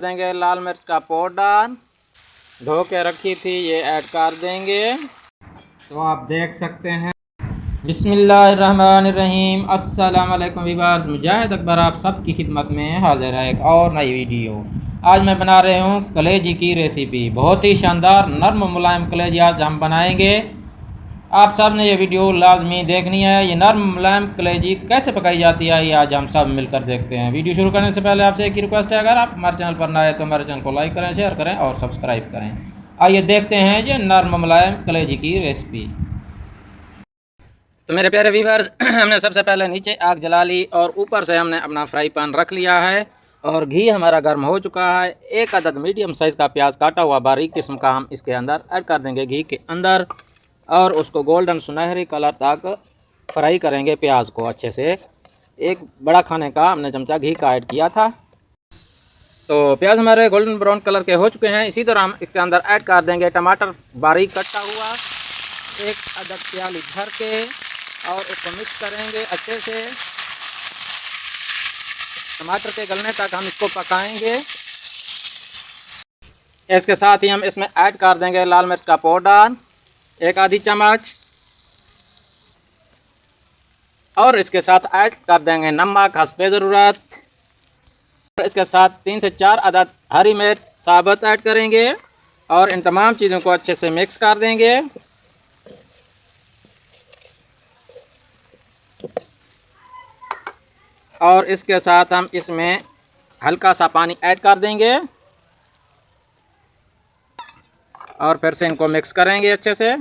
देंगे लाल मिर्च का पाउडर, धो के रखी थी ये ऐड कर देंगे। तो आप देख सकते हैं। बिस्मिल्लाहिर्रहमानिर्रहीम। अस्सलाम वालेकुम वीवर्स, मुजाहिद अकबर आप सबकी खिदमत में हाजिर है एक और नई वीडियो। आज मैं बना रहे हूँ कलेजी की रेसिपी। बहुत ही शानदार नर्म मुलायम कलेजी आज हम बनाएंगे। आप सब ने ये वीडियो लाजमी देखनी है। ये नर्म मुलायम कलेजी कैसे पकाई जाती है ये आज हम सब मिलकर देखते हैं। वीडियो शुरू करने से पहले आपसे एक ही रिक्वेस्ट है, अगर आप हमारे चैनल पर नए हैं तो हमारे चैनल को लाइक करें, शेयर करें और सब्सक्राइब करें। आइए देखते हैं ये नर्म मुलायम कलेजी की रेसिपी। तो मेरे प्यारे व्यूअर्स, हमने सबसे पहले नीचे आग जला ली और ऊपर से हमने अपना फ्राई पैन रख लिया है और घी हमारा गर्म हो चुका है। एक अदद मीडियम साइज़ का प्याज काटा हुआ बारीक किस्म का हम इसके अंदर ऐड कर देंगे घी के अंदर और उसको गोल्डन सुनहरी कलर तक फ्राई करेंगे प्याज को अच्छे से। एक बड़ा खाने का हमने चमचा घी का ऐड किया था। तो प्याज हमारे गोल्डन ब्राउन कलर के हो चुके हैं। इसी तरह हम इसके अंदर ऐड कर देंगे टमाटर बारीक कटा हुआ, एक अदद प्याली भर के, और इसको मिक्स करेंगे अच्छे से। टमाटर के गलने तक हम इसको पकाएंगे। इसके साथ ही हम इसमें ऐड कर देंगे लाल मिर्च का पाउडर एक आधी चम्मच, और इसके साथ ऐड कर देंगे नमक हस्बे ज़रूरत। इसके साथ 3 से 4 अदद हरी मिर्च साबुत ऐड करेंगे और इन तमाम चीज़ों को अच्छे से मिक्स कर देंगे। और इसके साथ हम इसमें हल्का सा पानी ऐड कर देंगे और फिर से इनको मिक्स करेंगे अच्छे से।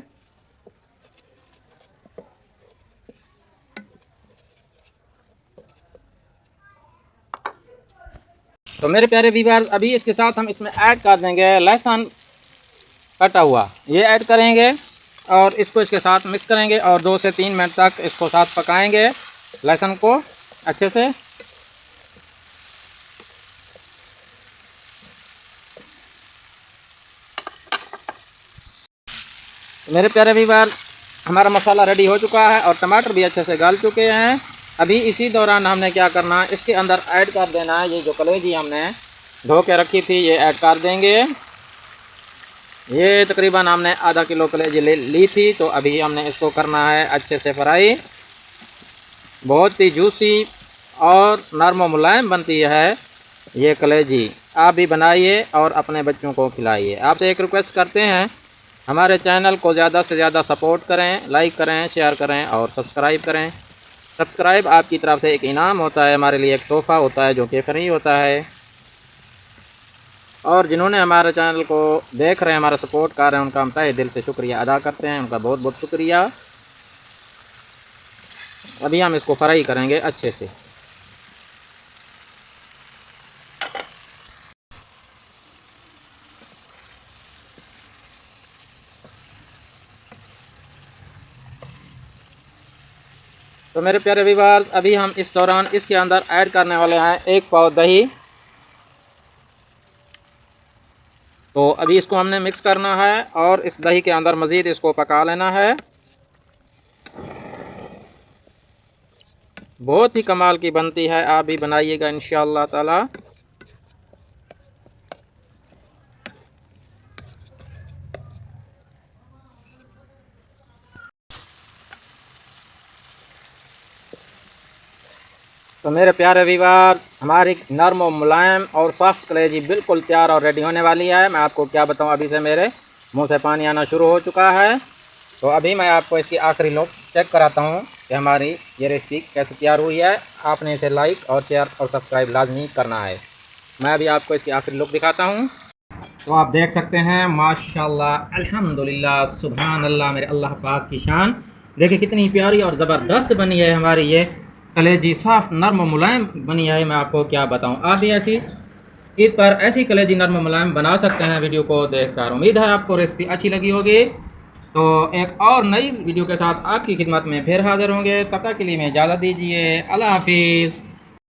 तो मेरे प्यारे व्यूअर्स, अभी इसके साथ हम इसमें ऐड कर देंगे लहसुन कटा हुआ, ये ऐड करेंगे और इसको इसके साथ मिक्स करेंगे और 2 से 3 मिनट तक इसको साथ पकाएंगे लहसुन को अच्छे से। मेरे प्यारे व्यूअर्स, हमारा मसाला रेडी हो चुका है और टमाटर भी अच्छे से गल चुके हैं। अभी इसी दौरान हमने क्या करना है, इसके अंदर ऐड कर देना है ये जो कलेजी हमने धो के रखी थी, ये ऐड कर देंगे। ये तकरीबन हमने आधा किलो कलेजी ली थी, तो अभी हमने इसको करना है अच्छे से फ्राई। बहुत ही जूसी और नरम मुलायम बनती है ये कलेजी। आप भी बनाइए और अपने बच्चों को खिलाइए। आपसे एक रिक्वेस्ट करते हैं, हमारे चैनल को ज़्यादा से ज़्यादा सपोर्ट करें, लाइक करें, शेयर करें और सब्सक्राइब करें। सब्सक्राइब आपकी तरफ से एक इनाम होता है, हमारे लिए एक तोहफ़ा होता है जो कि फ्री होता है। और जिन्होंने हमारे चैनल को देख रहे हैं, हमारा सपोर्ट कर रहे हैं, उनका हम तहे दिल से शुक्रिया अदा करते हैं। उनका बहुत बहुत शुक्रिया। अभी हम इसको फ्राई करेंगे अच्छे से। तो मेरे प्यारे व्यूअर्स, अभी हम इस दौरान इसके अंदर ऐड करने वाले हैं 1 पाव दही। तो अभी इसको हमने मिक्स करना है और इस दही के अंदर मज़ीद इसको पका लेना है। बहुत ही कमाल की बनती है, आप भी बनाइएगा इंशाअल्लाह ताला। तो मेरे प्यारे व्यूअर्स, हमारी नरम और मुलायम और सॉफ्ट कलेजी बिल्कुल तैयार और रेडी होने वाली है। मैं आपको क्या बताऊं, अभी से मेरे मुंह से पानी आना शुरू हो चुका है। तो अभी मैं आपको इसकी आखिरी लुक चेक कराता हूं कि हमारी ये रेसिपी कैसे तैयार हुई है। आपने इसे लाइक और शेयर और सब्सक्राइब लाजमी करना है। मैं अभी आपको इसकी आखिरी लुक दिखाता हूँ। तो आप देख सकते हैं, माशाल्लाह अल्हम्दुलिल्लाह सुभान अल्लाह, मेरे अल्लाह पाक की शान। देखिए कितनी प्यारी और ज़बरदस्त बनी है हमारी ये कलेजी, सॉफ्ट नरम मुलायम बनी है। मैं आपको क्या बताऊं, आप भी ऐसी ईद पर ऐसी कलेजी नरम मुलायम बना सकते हैं। वीडियो को देखकर उम्मीद है आपको रेसिपी अच्छी लगी होगी। तो एक और नई वीडियो के साथ आपकी खिदमत में फिर हाज़िर होंगे। तब तक के लिए मैं इजाज़त दीजिए। अल्लाह हाफिज़।